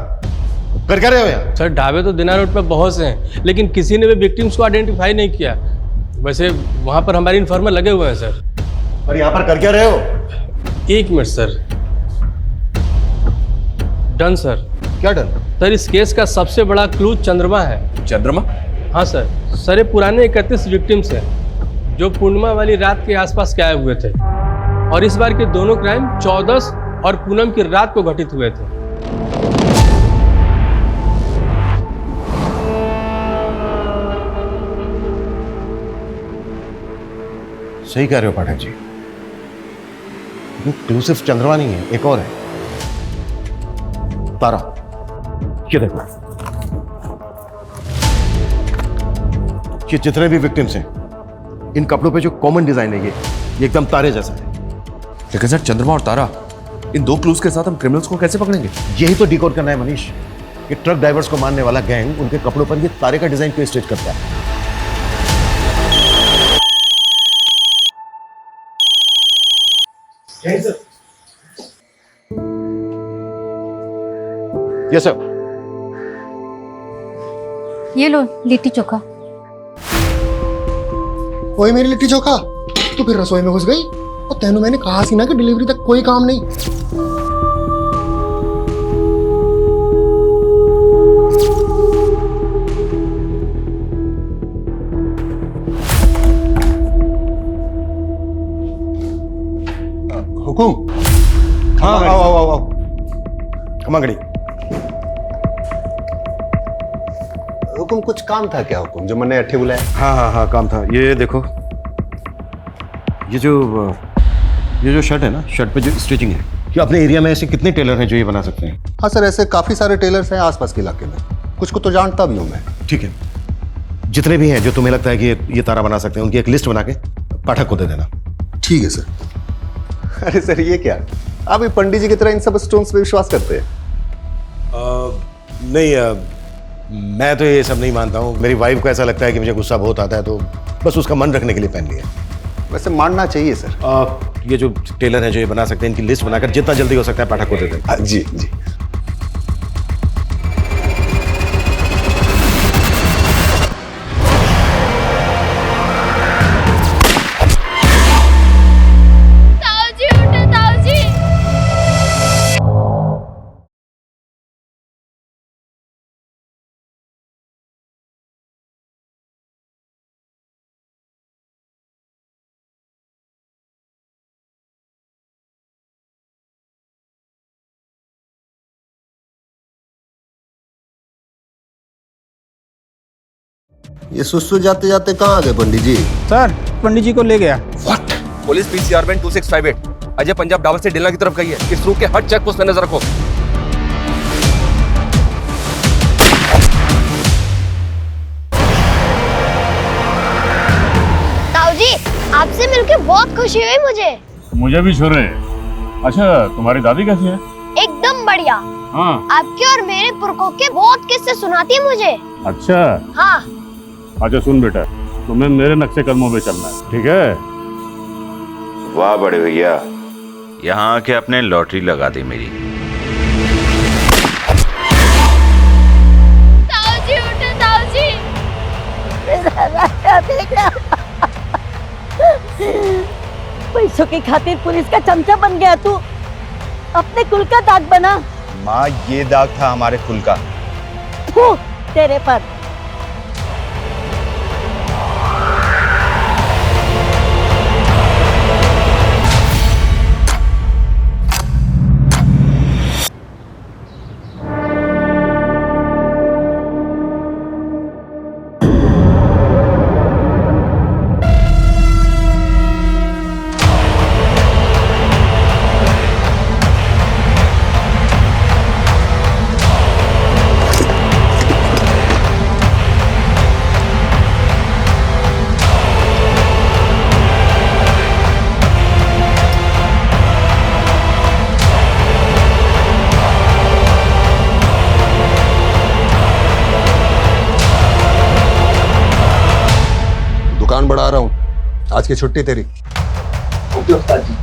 Speaker 7: कर क्या रहे हो यहाँ?
Speaker 9: सर ढाबे तो दिना रोड पे बहुत से हैं, लेकिन किसी ने भी विक्टिम्स को आइडेंटिफाई नहीं किया। वैसे वहाँ पर हमारे इन्फॉर्मर लगे हुए हैं सर।
Speaker 7: और यहाँ पर कर क्या रहे हो?
Speaker 9: 1 मिनट सर। Done sir.
Speaker 7: क्या डन?
Speaker 9: सर इस केस का सबसे बड़ा क्लू चंद्रमा है।
Speaker 10: चंद्रमा?
Speaker 9: हाँ सर ये पुराने 31 विक्टिम्स हैं जो पूर्णिमा वाली रात के आसपास गायब हुए थे, और इस बार के दोनों क्राइम 14 और पूनम की रात को घटित हुए थे।
Speaker 7: सही कह रहे हो पाठक जी, क्लू सिर्फ चंद्रमा नहीं है, एक और है, तारा। ये देखो, ये जितने भी विक्टिम्स हैं, इन कपड़ों पे जो कॉमन डिजाइन है ये एकदम तारे जैसा है।
Speaker 10: लेकिन सर चंद्रमा और तारा, इन 2 क्लूज के साथ हम क्रिमिनल्स को कैसे पकड़ेंगे?
Speaker 7: यही तो डिकोड करना है मनीष, कि ट्रक ड्राइवर्स को मारने वाला गैंग उनके कपड़ों पर ये तारे का डिजाइन क्यों स्टिच करता है। Yes sir.
Speaker 16: ये लो लिट्टी चोखा।
Speaker 2: वही मेरी लिट्टी चोखा, तू फिर रसोई में घुस गई। और तेनू मैंने कहा सी ना कि डिलीवरी तक कोई काम नहीं।
Speaker 7: हुकुम। हाँ आओ आओ आओ आओ, खमागड़ी।
Speaker 17: हुकुम कुछ काम था क्या हुकुम, जो मैंने अट्ठे बुलाया?
Speaker 7: हाँ हाँ हाँ काम था। ये देखो, ये जो शर्ट है ना, शर्ट पे जो स्टिचिंग है, कि अपने एरिया में ऐसे कितने टेलर हैं जो ये बना सकते हैं?
Speaker 17: हाँ सर, ऐसे काफी सारे टेलर्स हैं आसपास के इलाके में, कुछ को तो जानता भी हूँ मैं।
Speaker 7: ठीक है, जितने भी हैं जो तुम्हें लगता है कि ये तारा बना सकते हैं, उनकी एक लिस्ट बना के पाठक को दे देना।
Speaker 17: ठीक है सर। अरे सर ये क्या, आप ये पंडित जी की तरह इन सब स्टोन्स पे विश्वास करते हैं?
Speaker 7: नहीं, मैं तो ये सब नहीं मानता हूँ। मेरी वाइफ को ऐसा लगता है कि मुझे गुस्सा बहुत आता है, तो बस उसका मन रखने के लिए पहन लिया।
Speaker 17: वैसे मानना चाहिए सर।
Speaker 7: ये जो टेलर हैं जो ये बना सकते हैं, इनकी लिस्ट बनाकर जितना जल्दी हो सकता है पाठक को दे दें।
Speaker 17: जी जी। ये सुसु जाते जाते कहाँ आ गए पंडित जी?
Speaker 18: सर पंडित जी को ले गया।
Speaker 10: What? Police PCR van 2658 Ajay Punjab Dawar से डिलना की तरफ गई है। इस रूट के हर चेक पोस्ट पे नजर रखो।
Speaker 4: ताऊ जी, आपसे मिलकर बहुत खुशी हुई
Speaker 5: मुझे भी छोरे। अच्छा, तुम्हारी दादी कैसी है?
Speaker 4: एकदम बढ़िया।
Speaker 5: हाँ।
Speaker 4: आपके और मेरे पुरखों के बहुत किस्से सुनाती है मुझे।
Speaker 5: अच्छा।
Speaker 4: हाँ।
Speaker 5: अच्छा सुन बेटा, तुम्हें मेरे नक्शे कदमों पे चलना है, ठीक है?
Speaker 19: वाह बड़े भैया, यहाँ आके अपने लॉटरी लगा दी मेरी।
Speaker 4: ताऊ जी उठो, ताऊ जी।
Speaker 14: पैसों की खातिर पुलिस का चमचा बन गया तू, अपने कुल का दाग बना।
Speaker 19: माँ, ये दाग था हमारे कुल का।
Speaker 14: फू तेरे पर।
Speaker 17: दुकान बढ़ा रहा हूँ, आज की छुट्टी तेरी।
Speaker 20: ओके उस्ताद जी।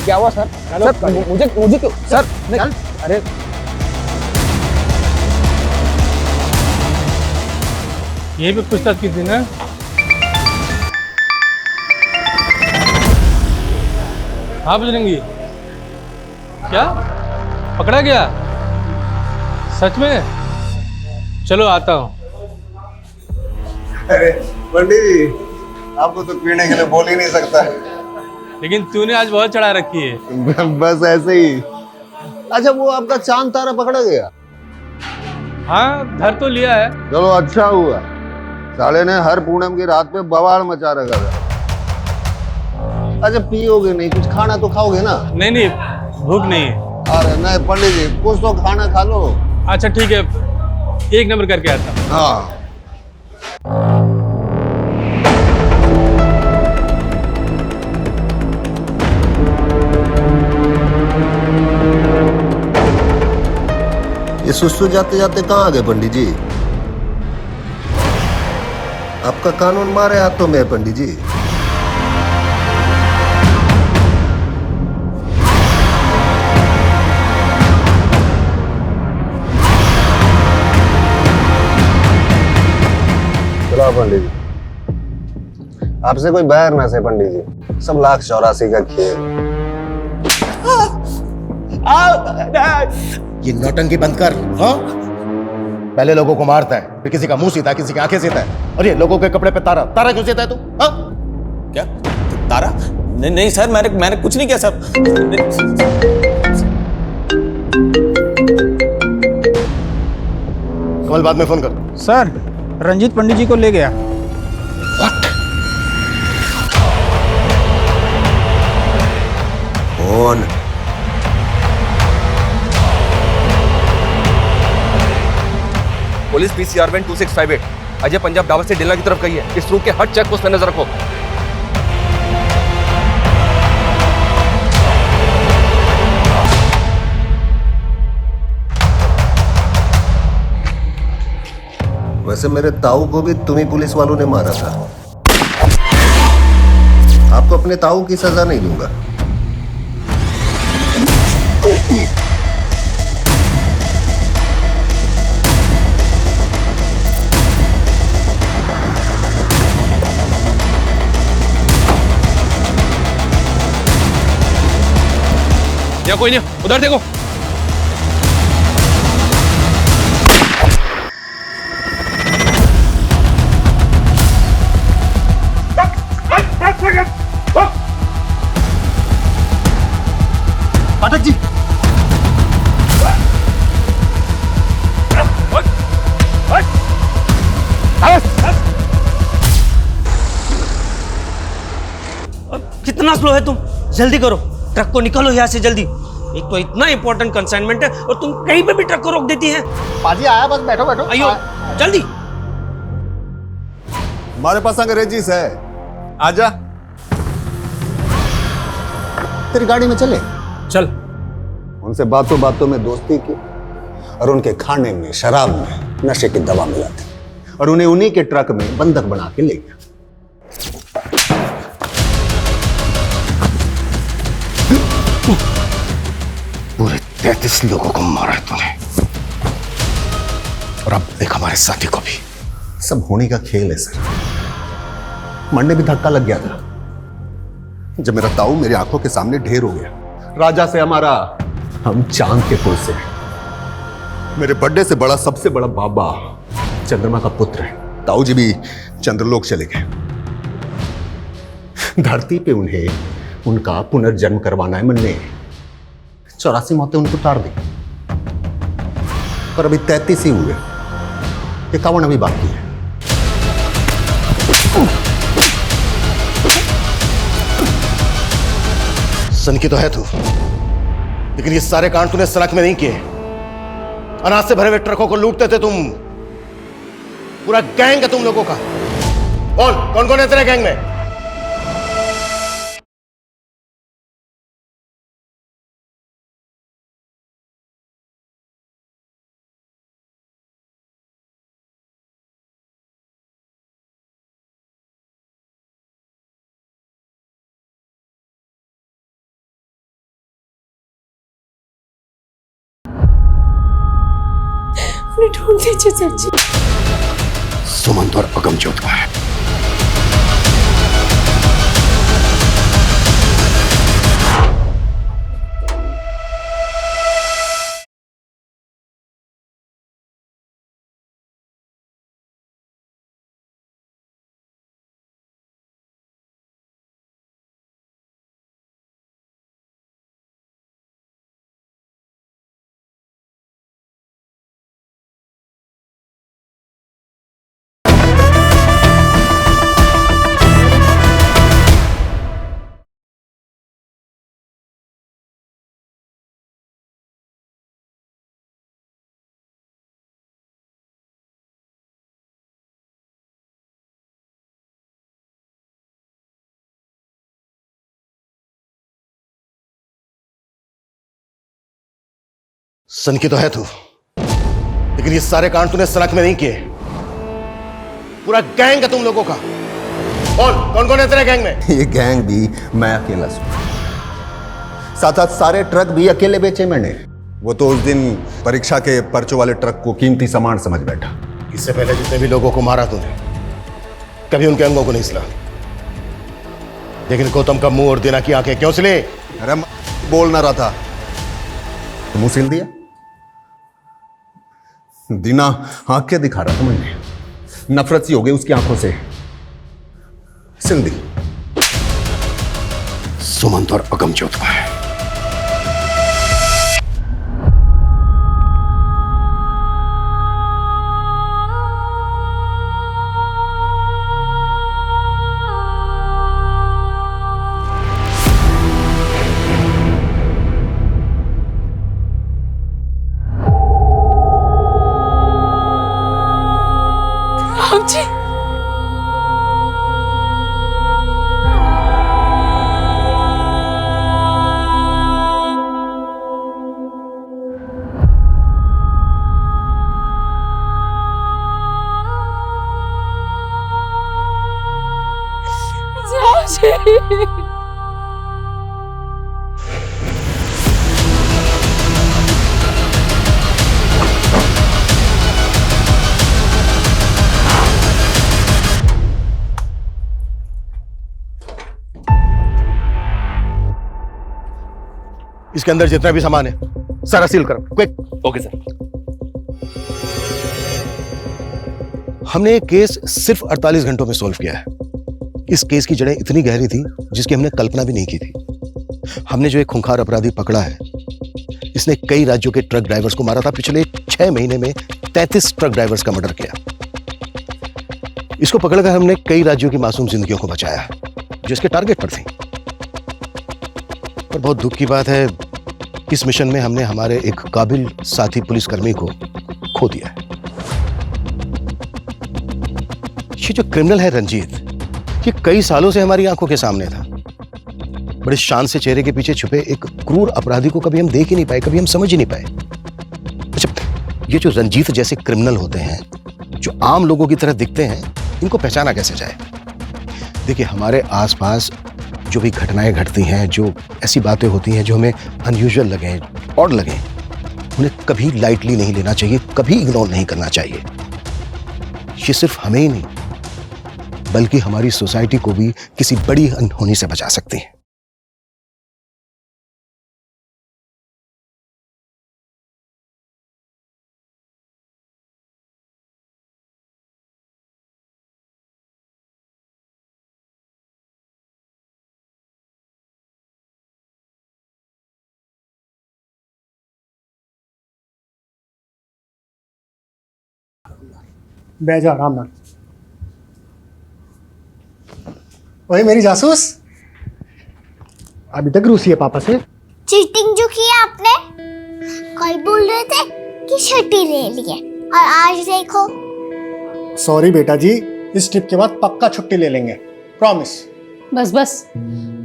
Speaker 18: क्या हुआ सर? सर मुझे क्यों सर? अरे
Speaker 9: यही पे पूछताछ की थी ना? हाँ बजरंगी, क्या पकड़ा गया? सच में? चलो आता हूँ।
Speaker 17: अरे पंडित जी, आपको तो पीने के लिए बोल ही नहीं सकता।
Speaker 9: लेकिन तूने आज बहुत चढ़ा रखी है।
Speaker 17: बस ऐसे ही। अच्छा, वो आपका चांद तारा पकड़ा गया?
Speaker 9: हाँ, धर तो लिया है।
Speaker 17: चलो अच्छा हुआ, साले ने हर पूनम की रात पे बवाल मचा रखा था। अच्छा पियोगे नहीं, कुछ खाना तो खाओगे ना?
Speaker 9: नहीं नहीं, भूख नहीं है।
Speaker 17: अरे नहीं पंडित जी, कुछ तो खाना खा लो।
Speaker 9: अच्छा ठीक है, एक नंबर करके आता हूँ।
Speaker 17: हाँ। ये सुसु जाते जाते कहाँ आ गए पंडित जी? आपका कानून मारे हाथों में है पंडित जी। चलो पंडित जी। आपसे कोई बैर ना से पंडित जी, सब लाख 84 का खेल।
Speaker 7: ये नौटंकी बंद कर। हाँ, पहले लोगों को मारता है, फिर किसी का मुंह सीता है, किसी की आंखें सीता है, और ये लोगों के कपड़े पे तारा तारा क्यों सीता है तू? हाँ?
Speaker 18: क्या तारा? नहीं नहीं सर, मैंने कुछ नहीं किया सर।
Speaker 7: कमल बाद में फोन कर।
Speaker 18: सर रंजीत पंडित जी को ले गया।
Speaker 7: कौन?
Speaker 10: Police PCR van 2658 Ajay Punjab dhaba से डेला की तरफ गई है। इस रूट के हर चेक पोस्ट पर नजर रखो।
Speaker 17: वैसे मेरे ताऊ को भी तुम्ही पुलिस वालों ने मारा था। आपको अपने ताऊ की सजा नहीं दूंगा।
Speaker 10: या कोई नहीं, उधर देखो।
Speaker 7: पाठक जी,
Speaker 6: कितना स्लो है तुम? जल्दी करो, ट्रक को निकालो यहाँ से जल्दी। एक तो इतना इंपॉर्टेंट कंसाइनमेंट है और तुम कहीं पे भी ट्रक को रोक देती हैं।
Speaker 12: पाजी आया, बस बैठो बैठो।
Speaker 6: आइयो जल्दी।
Speaker 17: हमारे पास अंग्रेजीस है, आजा। तेरी गाड़ी में चले?
Speaker 10: चल।
Speaker 17: उनसे बातों बातों में दोस्ती की और उनके खाने में, शराब में नशे की दवा मिलाती और उन्हें उन्हीं के ट्रक में बंधक बना के ले गया। पूरे 33 लोगों को मारा है तूने, और अब देख हमारे साथी को भी। सब होने का खेल है सर। मरने भी धक्का लग गया था जब मेरा ताऊ मेरी आंखों के सामने ढेर हो गया। राजा से हमारा, हम चांद के पुल से। मेरे बर्थडे से बड़ा, सबसे बड़ा बाबा चंद्रमा का पुत्र है। ताऊ जी भी चंद्रलोक चले गए। धरती पे उन्हें उनका पुनर्जन्म करवाना है मन ने। 84 मौतें उनको उतार दी, पर अभी 33 ही हुए। 51 अभी बाकी है। सनकी तो है तू, लेकिन ये सारे कांड तूने सड़क में नहीं किए। अनाज से भरे हुए ट्रकों को लूटते थे तुम। पूरा गैंग है तुम लोगों का। कौन कौन है तेरे गैंग में?
Speaker 3: उन्हें ढूंढ दीजिए सर जी।
Speaker 7: सुमंत और अगमजोत का है। सनकी तो है तू, लेकिन ये सारे कांड तूने सड़क में नहीं किए। पूरा गैंग है तुम लोगों का। कौन कौन है तेरे गैंग में?
Speaker 17: ये गैंग भी मैं अकेला हूं। साथ साथ सारे ट्रक भी अकेले बेचे मैंने। वो तो उस दिन परीक्षा के पर्चों वाले ट्रक को कीमती सामान समझ बैठा।
Speaker 7: इससे पहले जितने भी लोगों को मारा तूने, कभी उनके अंगों को नहीं सिला। लेकिन गौतम का मुंह और दीना की आंखें क्यों सिले?
Speaker 17: अरे बोल ना रहा था तो मुंह सिल दिया। दीना आंख क्या दिखा रहा था मुझे? नफरत सी हो गई उसकी आंखों से, सिल दी।
Speaker 7: सुमंत और अगमजोत का है।
Speaker 3: राम जी, राम जी।
Speaker 7: इसके अंदर जितना भी सामान है सारा सील करो, क्विक।
Speaker 10: Okay sir.
Speaker 7: हमने ये केस सिर्फ 48 घंटों में सॉल्व किया है। इस केस की जड़ें इतनी गहरी थी जिसकी हमने कल्पना भी नहीं की थी। हमने जो एक खूंखार अपराधी पकड़ा है, इसने कई राज्यों के ट्रक ड्राइवर्स को मारा था। पिछले 6 महीने में 33 ट्रक ड्राइवर्स का मर्डर किया। इसको पकड़कर हमने कई राज्यों की मासूम जिंदगियों को बचाया जो इसके टारगेट पर थी। पर बहुत दुख की बात है, इस मिशन में हमने हमारे एक काबिल साथी पुलिसकर्मी को खो दिया है। ये जो क्रिमिनल है रंजीत, ये कई सालों से हमारी आंखों के सामने था। बड़े शान से चेहरे के पीछे छुपे एक क्रूर अपराधी को कभी हम देख ही नहीं पाए, कभी हम समझ ही नहीं पाए। अच्छा, ये जो रंजीत जैसे क्रिमिनल होते हैं, जो आम लोगों की तरह दिखते हैं, इनको पहचाना कैसे जाए? देखिए, हमारे आसपास जो भी घटनाएं घटती हैं, जो ऐसी बातें होती हैं जो हमें अनयूजुअल लगे, ऑड लगे, उन्हें कभी लाइटली नहीं लेना चाहिए, कभी इग्नोर नहीं करना चाहिए। ये सिर्फ हमें ही नहीं बल्कि हमारी सोसाइटी को भी किसी बड़ी अनहोनी से बचा सकती है।
Speaker 2: बैठ जा आराम नाल। वही मेरी जासूस अभी तक रूसी है पापा से।
Speaker 4: चीटिंग जो किया आपने, कल बोल रहे थे कि छुट्टी ले लिए और आज देखो।
Speaker 2: सॉरी बेटा जी, इस ट्रिप के बाद पक्का छुट्टी ले लेंगे, प्रॉमिस।
Speaker 3: बस बस,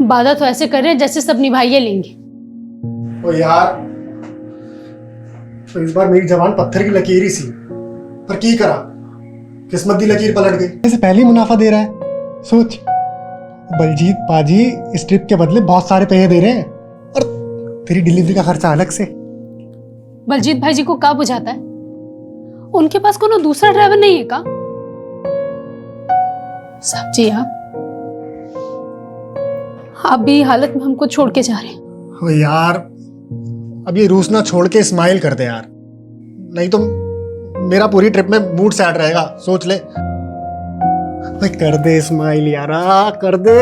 Speaker 3: वादा तो ऐसे कर रहे हैं जैसे सब निभाइए लेंगे।
Speaker 2: ओ यार, तो इस बार मेरी जबान पत्थर की लकीर ही सी, पर की करा, किस्मत दी लकीर पलट गई। इससे पहले ही मुनाफा दे रहा है। सोच, बलजीत पाजी इस ट्रिप के बदले बहुत सारे पैसे दे रहे हैं और तेरी डिलीवरी का खर्चा अलग से।
Speaker 3: बलजीत भाई जी को क्या बुझाता है? उनके पास कोनो दूसरा ड्राइवर नहीं है का? साहब जी, आप भी हालत में हमको छोड़ के जा रहे हैं।
Speaker 2: ओ यार, अब ये रूस ना छोड़ के स्माइल कर दे यार, नहीं तो मेरा पूरी ट्रिप में मूड सैड रहेगा। सोच ले भाई, कर दे स्माइल यारा, कर दे।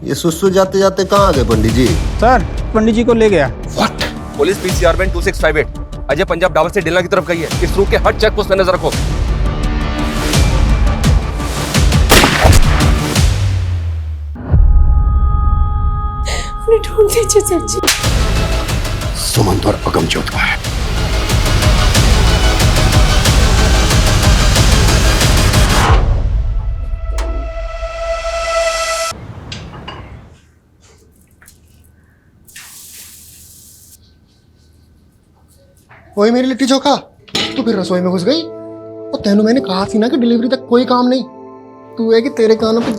Speaker 17: ये सुसु जाते जाते कहाँ आ गए पंडित जी?
Speaker 18: सर, पंडित जी को ले गया।
Speaker 7: What?
Speaker 10: Police PCR band 2658 Ajay Punjab dhaba से डिलना की तरफ गई है। इस रूट के हर चेक पोस्ट पे नजर रखो।
Speaker 3: उन्हें ढूंढ दीजिए सर जी।
Speaker 7: सुमंत और अगमजोत का है।
Speaker 2: वही मेरी लिट्टी चोखा, तू फिर रसोई में घुस गई। और तेनू मैंने कहा थी ना कि डिलीवरी तक कोई काम नहीं। तू है कि तेरे कानों पे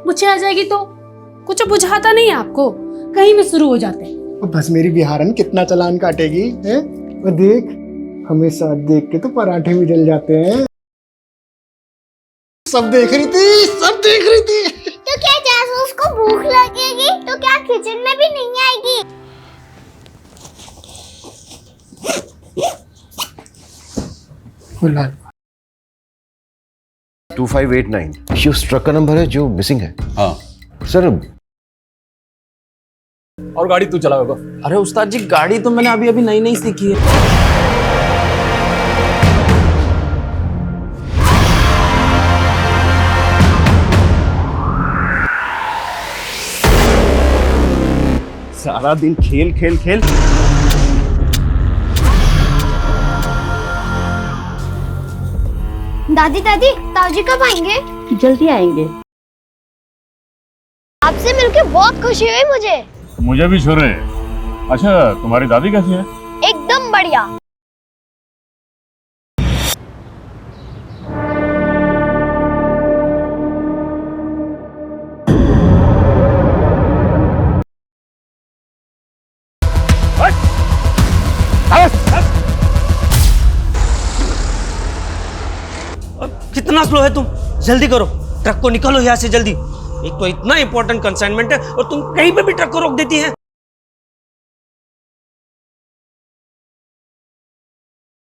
Speaker 3: मुझे आ जाएगी तो कुछ बुझाता नहीं है आपको, कहीं भी शुरू हो जाते हैं।
Speaker 2: बस मेरी बिहारन कितना चालान काटेगी है? और देख, हमेशा देख के तो पराठे भी जल जाते हैं। सब देख रही थी, सब देख रही थी।
Speaker 4: भूख लगेगी तो क्या किचन में भी नहीं आएगी?
Speaker 2: खुला
Speaker 7: 2589 ये उस ट्रक का नंबर है जो मिसिंग है।
Speaker 8: हाँ
Speaker 7: सर।
Speaker 10: और गाड़ी तू चलाओगा?
Speaker 18: अरे उस्ताद जी गाड़ी तो मैंने अभी अभी नई नई सीखी है।
Speaker 5: सारा दिन खेल खेल खेल।
Speaker 4: दादी दादी ताऊजी कब आएंगे?
Speaker 14: जल्दी आएंगे।
Speaker 4: आपसे मिलके बहुत खुशी हुई मुझे।
Speaker 5: मुझे भी छोरे। अच्छा तुम्हारी दादी कैसी है?
Speaker 4: एकदम बढ़िया।
Speaker 6: कितना स्लो है तुम, जल्दी करो, ट्रक को निकालो यहाँ से जल्दी। एक तो इतना इंपॉर्टेंट कंसाइनमेंट है और तुम कहीं पे भी ट्रक को रोक देती है।